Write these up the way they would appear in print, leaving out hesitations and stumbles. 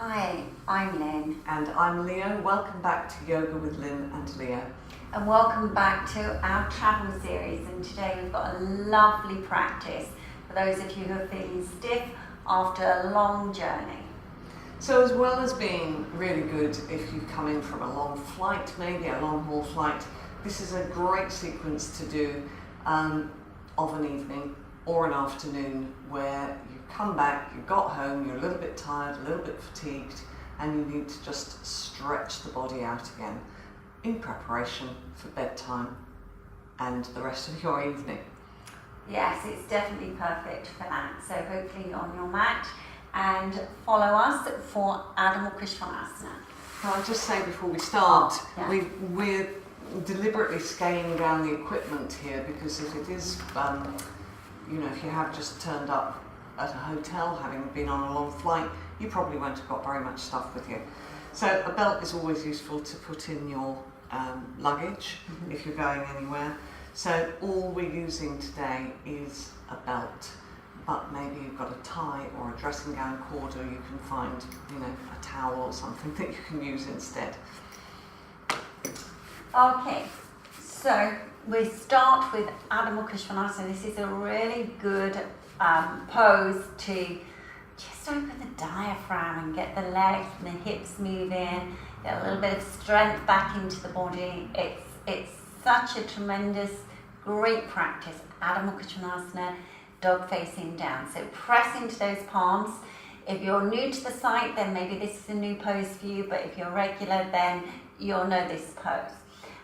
Hi, I'm Lin. And I'm Leo. Welcome back to Yoga with Lin and Leo. And welcome back to our travel series. And today we've got a lovely practice for those of you who are feeling stiff after a long journey. So as well as being really good if you come in from a long flight, maybe a long haul flight, this is a great sequence to do of an evening or an afternoon where you come back, you got home, you're a little bit tired, a little bit fatigued, and you need to just stretch the body out again in preparation for bedtime and the rest of your evening. Yes, it's definitely perfect for that. So hopefully you're on your mat and follow us for Adho, Mukha, Svanasana. I'll just say before we start, Yeah. we're deliberately scaling down the equipment here because if it is, if you have just turned up at a hotel having been on a long flight, you probably won't have got very much stuff with you. So a belt is always useful to put in your luggage if you're going anywhere. So all we're using today is a belt, but maybe you've got a tie or a dressing gown cord, or you can find, a towel or something that you can use instead. Okay, so we start with Adho, Mukha, Svanasana. This is a really good pose to just open the diaphragm and get the legs and the hips moving, get a little bit of strength back into the body. It's such a tremendous, great practice. Adho, Mukha, Svanasana, dog facing down. So press into those palms. If you're new to the site, then maybe this is a new pose for you, but if you're regular, then you'll know this pose.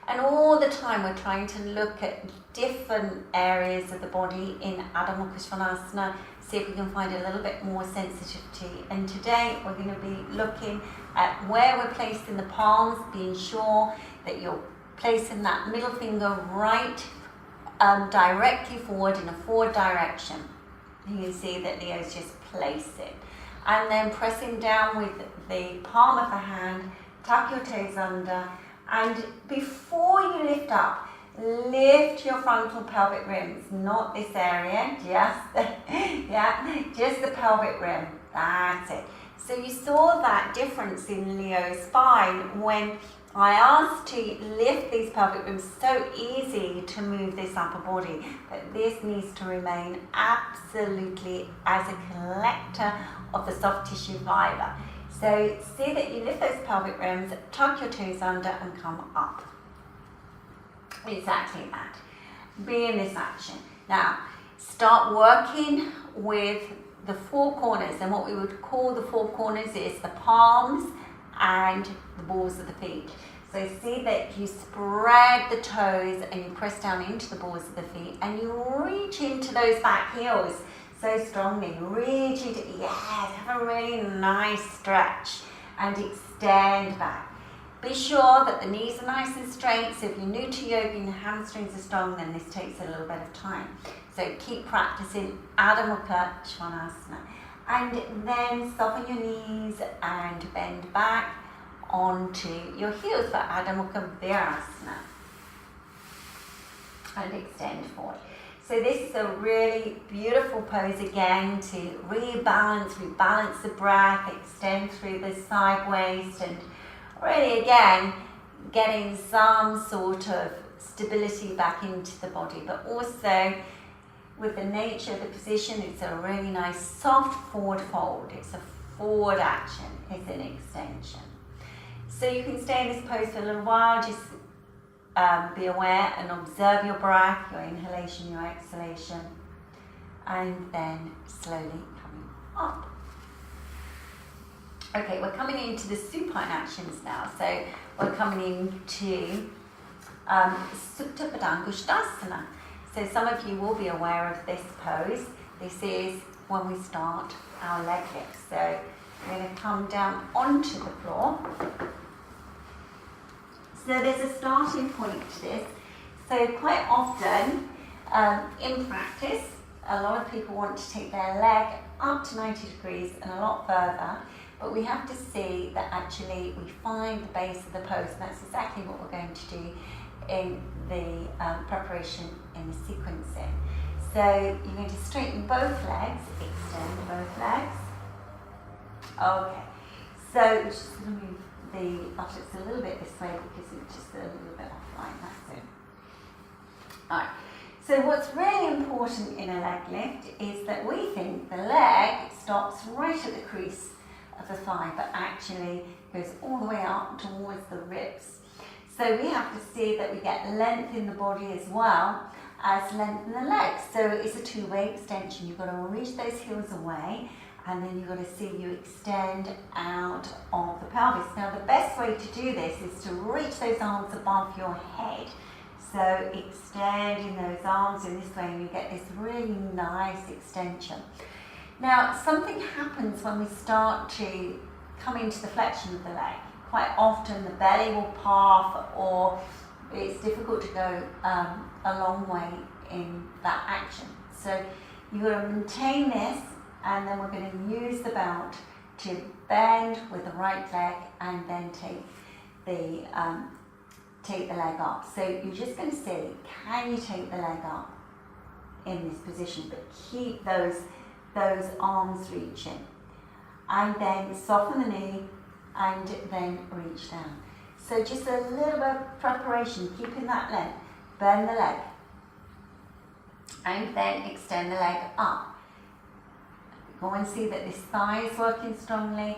And all the time we're trying to look at different areas of the body in Adho, Mukha, Svanasana, see if we can find a little bit more sensitivity. And today we're going to be looking at where we're placing the palms, being sure that you're placing that middle finger right directly forward in a forward direction. You can see that Leo's just placed it. And then pressing down with the palm of the hand, tuck your toes under, and before you lift up, lift your frontal pelvic rims, not this area, just the pelvic rim. That's it. So you saw that difference in Leo's spine when I asked to lift these pelvic rims. So easy to move this upper body, but this needs to remain absolutely as a collector of the soft tissue fiber. So see that you lift those pelvic rims, tuck your toes under and come up. Exactly that. Be in this action. Now, start working with the four corners, and what we would call the four corners is the palms and the balls of the feet. So see that you spread the toes and you press down into the balls of the feet and you reach into those back heels so strongly. Reach into, have a really nice stretch and extend back. Be sure that the knees are nice and straight. So if you're new to yoga and your hamstrings are strong, then this takes a little bit of time. So keep practicing Adho, Mukha, Svanasana. And then soften your knees and bend back onto your heels for Adho, Mukha, Virasana. And extend forward. So this is a really beautiful pose again to rebalance the breath, extend through the side waist, and really again getting some sort of stability back into the body, but also with the nature of the position, it's a really nice soft forward fold. It's a forward action, it's an extension. So you can stay in this pose for a little while, just be aware and observe your breath, your inhalation, your exhalation, and then slowly coming up. Okay, we're coming into the supine actions now. So we're coming into Supta Padangustasana. So some of you will be aware of this pose. This is when we start our leg lifts. So we're going to come down onto the floor. So there's a starting point to this. So quite often in practice, a lot of people want to take their leg up to 90 degrees and a lot further, but we have to see that actually we find the base of the pose, and that's exactly what we're going to do in the preparation in the sequencing. So you're going to straighten both legs, extend both legs. Okay, So just going to move the buttocks a little bit this way because it's just a little bit offline. That's it. Alright. So what's really important in a leg lift is that we think the leg stops right at the crease of the thigh, but actually goes all the way up towards the ribs. So we have to see that we get length in the body as well as length in the legs. So it's a two-way extension. You've got to reach those heels away, and then you've got to see you extend out of the pelvis. Now the best way to do this is to reach those arms above your head. So extending those arms in this way, and you get this really nice extension. Now something happens when we start to come into the flexion of the leg. Quite often the belly will puff, or it's difficult to go a long way in that action. So you've got to maintain this, and then we're going to use the belt to bend with the right leg and then take the leg up. So you're just going to see, can you take the leg up in this position, but keep those arms reaching. And then soften the knee and then reach down. So just a little bit of preparation, keeping that length. Bend the leg. And then extend the leg up. Go and see that this thigh is working strongly.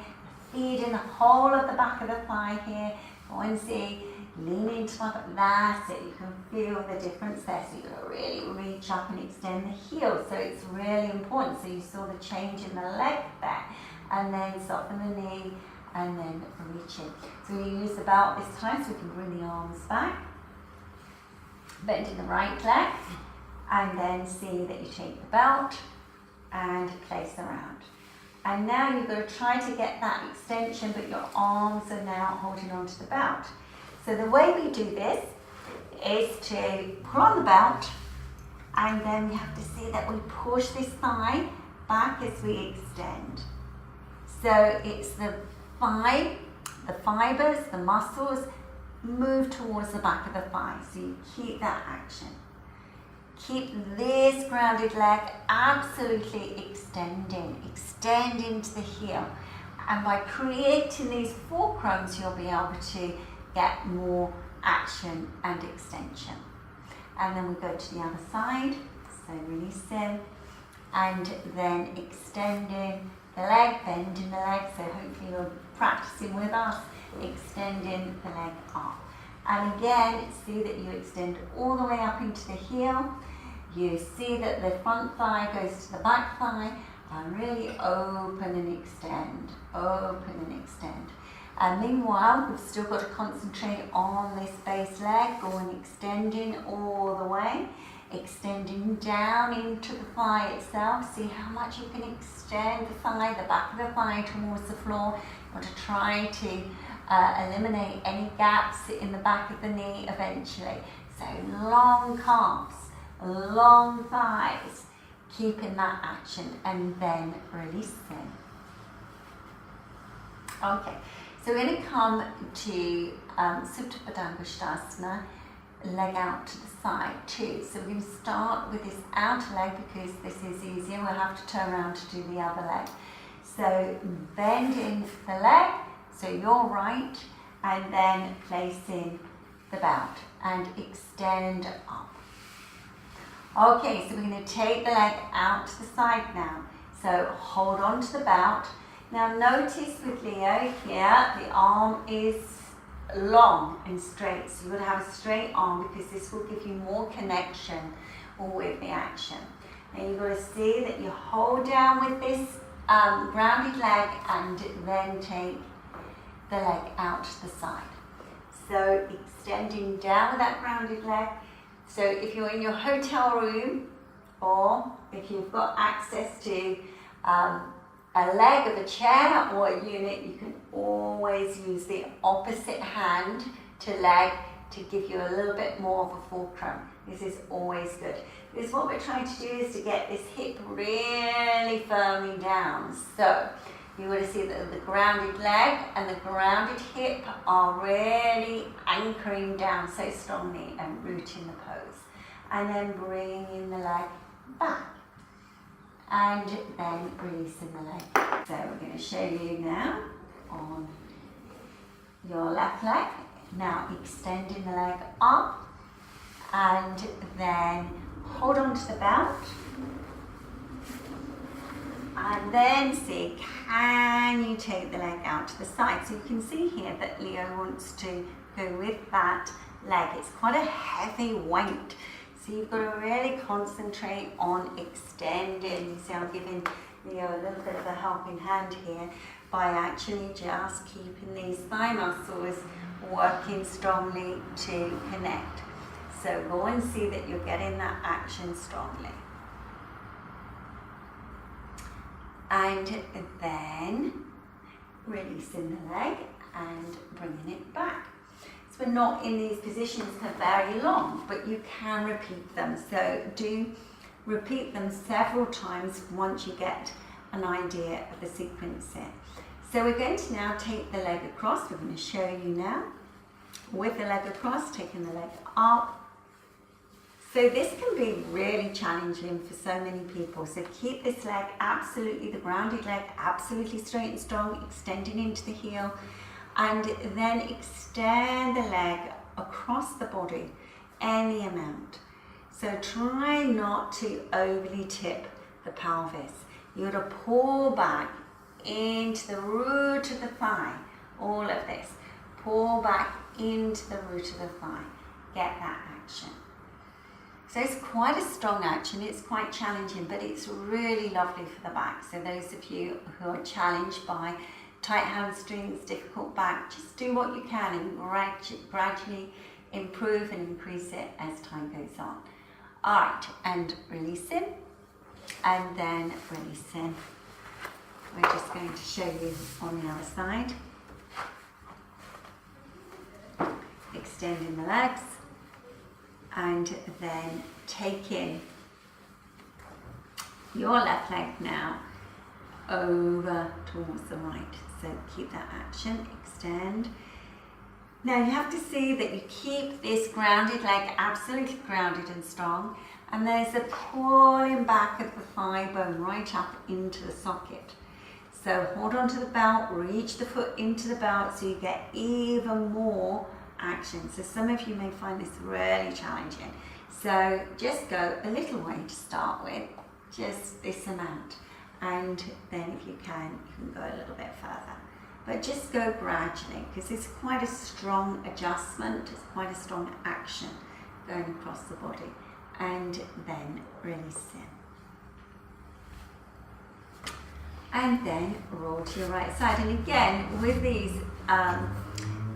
Feeding the whole of the back of the thigh here. Go and see. Lean into my back. That's it. You can feel the difference there. So you've got to really reach up and extend the heel. So it's really important. So you saw the change in the leg there. And then soften the knee and then reach in. So we use the belt this time so we can bring the arms back. Bending the right leg. And then see that you take the belt and place around. And now you've got to try to get that extension, but your arms are now holding onto the belt. So the way we do this is to pull on the belt, and then we have to see that we push this thigh back as we extend. So it's the fibers, the muscles move towards the back of the thigh. So you keep that action. Keep this grounded leg absolutely extending. Extend into the heel. And by creating these fulcrums, you'll be able to get more action and extension. And then we go to the other side. So releasing. And then extending the leg, bending the leg. So hopefully you're practicing with us. Extending the leg up. And again, see that you extend all the way up into the heel. You see that the front thigh goes to the back thigh, and really open and extend, open and extend. And meanwhile, we've still got to concentrate on this base leg, going extending all the way, extending down into the thigh itself. See how much you can extend the thigh, the back of the thigh towards the floor. You want to try to eliminate any gaps in the back of the knee eventually. So long calves, long thighs, keeping that action, and then releasing. Okay, so we're going to come to Supta Padangustasana, leg out to the side too. So we're going to start with this outer leg because this is easier. We'll have to turn around to do the other leg. So bending the leg, so you're right, and then placing the belt and extend up. Okay, so we're going to take the leg out to the side now. So hold on to the belt. Now notice with Leo here, the arm is long and straight. So you're going to have a straight arm because this will give you more connection with the action. And you've got to see that you hold down with this grounded leg and then take the leg out to the side. So extending down with that grounded leg. So if you're in your hotel room, or if you've got access to a leg of a chair or a unit, you can always use the opposite hand to leg to give you a little bit more of a fulcrum. This is always good. Because what we're trying to do is to get this hip really firmly down. So you want to see that the grounded leg and the grounded hip are really anchoring down so strongly and rooting the pose. And then bringing the leg back. And then releasing the leg. So we're going to show you now on your left leg. Now extending the leg up and then hold on to the belt. And then see, can you take the leg out to the side? So you can see here that Leo wants to go with that leg. It's quite a heavy weight. So you've got to really concentrate on extending. You see, I'm giving Leo a little bit of a helping hand here by actually just keeping these thigh muscles working strongly to connect. So go and see that you're getting that action strongly. And then releasing the leg and bringing it back. So we're not in these positions for very long, but you can repeat them. So do repeat them several times once you get an idea of the sequence here. So we're going to now take the leg across. We're going to show you now with the leg across, taking the leg up. So this can be really challenging for so many people. So keep this leg absolutely, the grounded leg, absolutely straight and strong, extending into the heel. And then extend the leg across the body, any amount. So try not to overly tip the pelvis. You're going to pull back into the root of the thigh, all of this. Pull back into the root of the thigh. Get that action. So it's quite a strong action, it's quite challenging, but it's really lovely for the back. So those of you who are challenged by tight hamstrings, difficult back, just do what you can and gradually improve and increase it as time goes on. All right, and releasing, and then releasing. We're just going to show you on the other side. Extending the legs. And then taking your left leg now over towards the right. So keep that action, extend. Now you have to see that you keep this grounded leg absolutely grounded and strong. And there's a pulling back of the thigh bone right up into the socket. So hold on to the belt, reach the foot into the belt so you get even more action. So some of you may find this really challenging. So just go a little way to start with, just this amount. And then if you can go a little bit further. But just go gradually because it's quite a strong adjustment, it's quite a strong action going across the body. And then release in. And then roll to your right side. And again, with these,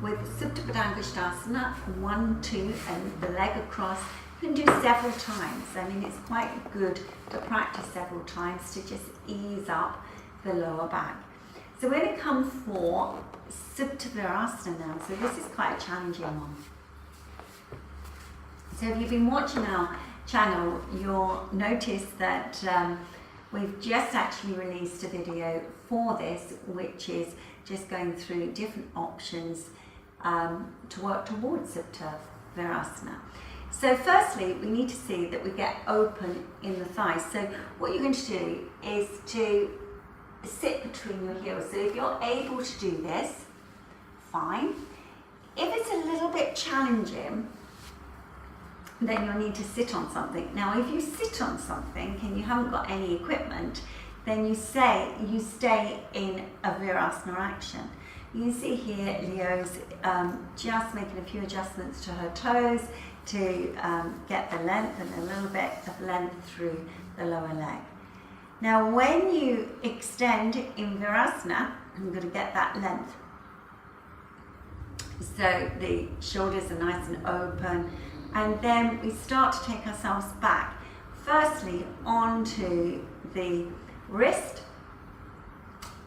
with Supta Padangustasana, 1, 2, and the leg across, you can do several times. I mean, it's quite good to practice several times to just ease up the lower back. So we're going to come for Supta Virasana now. So this is quite a challenging one. So if you've been watching our channel, you'll notice that we've just actually released a video for this, which is just going through different options to work towards Supta Virasana. So firstly, we need to see that we get open in the thighs. So what you're going to do is to sit between your heels. So if you're able to do this, fine. If it's a little bit challenging, then you'll need to sit on something. Now, if you sit on something and you haven't got any equipment, then you stay in a Virasana action. You can see here Leo's just making a few adjustments to her toes to get the length and a little bit of length through the lower leg. Now when you extend in Virasana, I'm going to get that length. So the shoulders are nice and open, and then we start to take ourselves back. Firstly onto the wrist,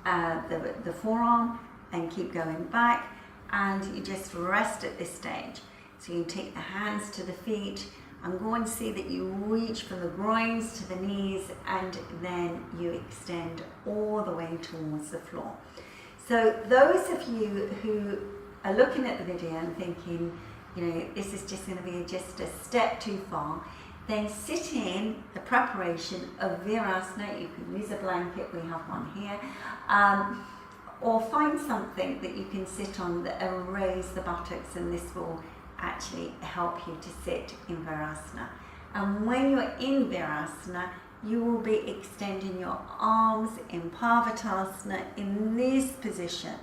the forearm, and keep going back, and you just rest at this stage. So you take the hands to the feet and go and see that you reach from the groins to the knees, and then you extend all the way towards the floor. So those of you who are looking at the video and thinking, you know, this is just going to be just a step too far, then sit in the preparation of Virasana. You can use a blanket, we have one here, or find something that you can sit on that will raise the buttocks, and this will actually help you to sit in Virasana. And when you're in Virasana, you will be extending your arms in Padangustasana in this position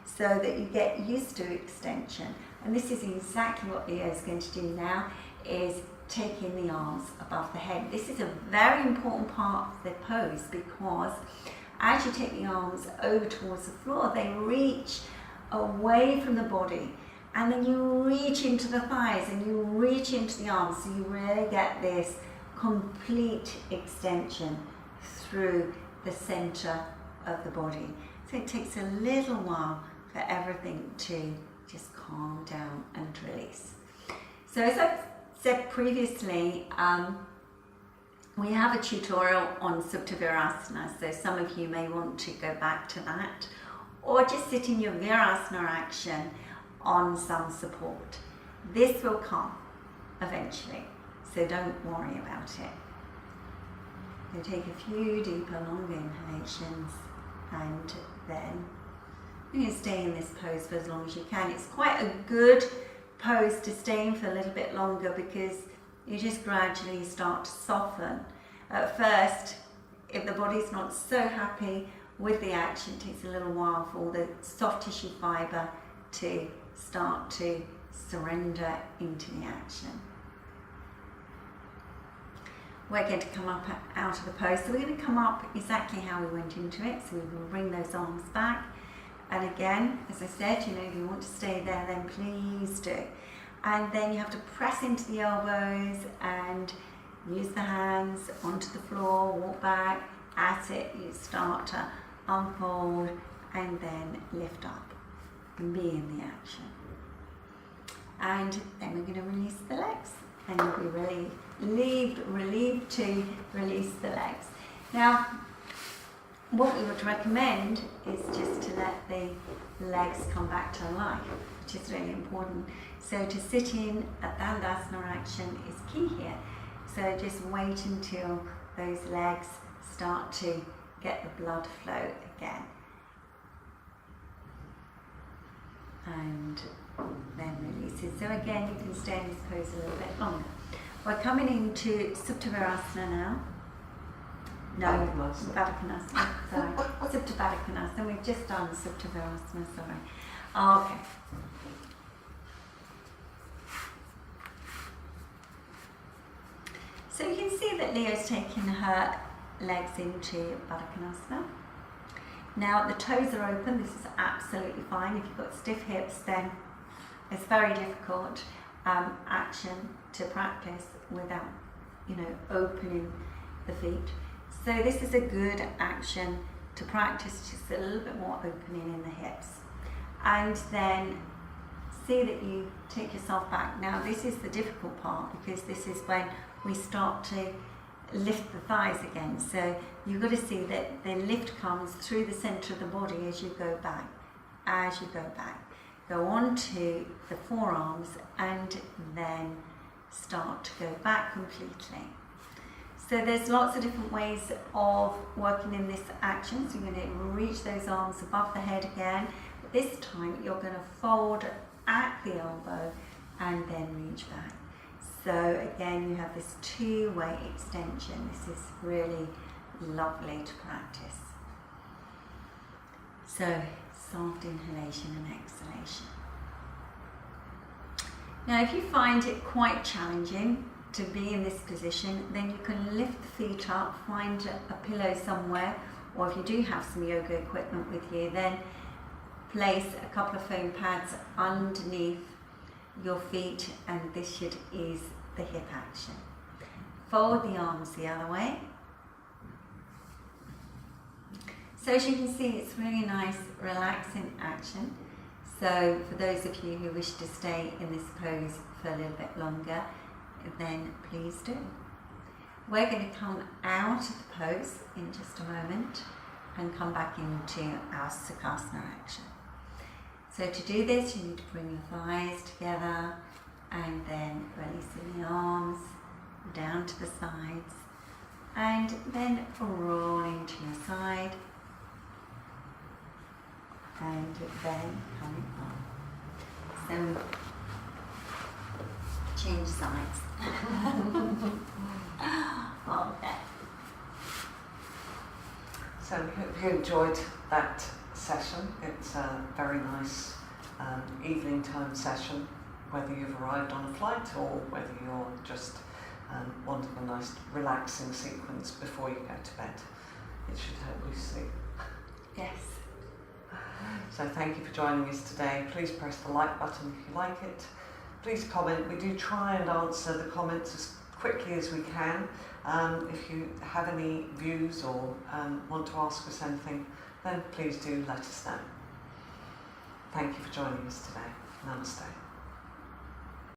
so that you get used to extension. And this is exactly what Leo is going to do now, is taking the arms above the head. This is a very important part of the pose, because as you take the arms over towards the floor, they reach away from the body, and then you reach into the thighs and you reach into the arms, so you really get this complete extension through the center of the body. So it takes a little while for everything to just calm down and release. So as I've said previously, we have a tutorial on Supta Virasana, so some of you may want to go back to that, or just sit in your Virasana action on some support. This will come eventually, so don't worry about it. You take a few deeper, longer inhalations, and then you can stay in this pose for as long as you can. It's quite a good pose to stay in for a little bit longer, because you just gradually start to soften. At first, if the body's not so happy with the action, it takes a little while for all the soft tissue fibre to start to surrender into the action. We're going to come up out of the pose. So we're going to come up exactly how we went into it. So we will bring those arms back. And again, as I said, if you want to stay there, then please do. And then you have to press into the elbows and use the hands onto the floor, walk back. At it, you start to unfold and then lift up and be in the action. And then we're going to release the legs, and you'll be really relieved to release the legs. Now, what we would recommend is just to let the legs come back to life, which is really important. So to sit in a Padangustasana action is key here. So just wait until those legs start to get the blood flow again. And then release it. So again, you can stay in this pose a little bit longer. We're coming into Supta Virasana now. No, Padangustasana, sorry. Supta Padangustasana. We've just done Supta Virasana, sorry. Okay. So you can see that Leo's taking her legs into Padangustasana. Now the toes are open. This is absolutely fine. If you've got stiff hips, then it's very difficult action to practice without, opening the feet. So this is a good action to practice, just a little bit more opening in the hips. And then see that you take yourself back. Now this is the difficult part, because this is when we start to lift the thighs again. So you've got to see that the lift comes through the center of the body as you go back. As you go back. Go on to the forearms and then start to go back completely. So there's lots of different ways of working in this action. So you're going to reach those arms above the head again. But this time you're going to fold at the elbow and then reach back. So again, you have this two-way extension. This is really lovely to practice. So soft inhalation and exhalation. Now if you find it quite challenging to be in this position, then you can lift the feet up, find a pillow somewhere, or if you do have some yoga equipment with you, then place a couple of foam pads underneath your feet, and this should ease the hip action. Fold the arms the other way. So as you can see, it's really nice, relaxing action. So for those of you who wish to stay in this pose for a little bit longer, then please do. We're going to come out of the pose in just a moment and come back into our Sukhasana action. So to do this, you need to bring your thighs together and then releasing the arms down to the sides and then rolling to your side. and then coming up. So change sides. Okay. So we hope you enjoyed that session. It's a very nice evening time session, whether you've arrived on a flight or whether you're just wanting a nice relaxing sequence before you go to bed. It should help you sleep. Yes. So thank you for joining us today. Please press the like button if you like it. Please comment. We do try and answer the comments as quickly as we can. If you have any views or want to ask us anything, then please do let us know. Thank you for joining us today. Namaste.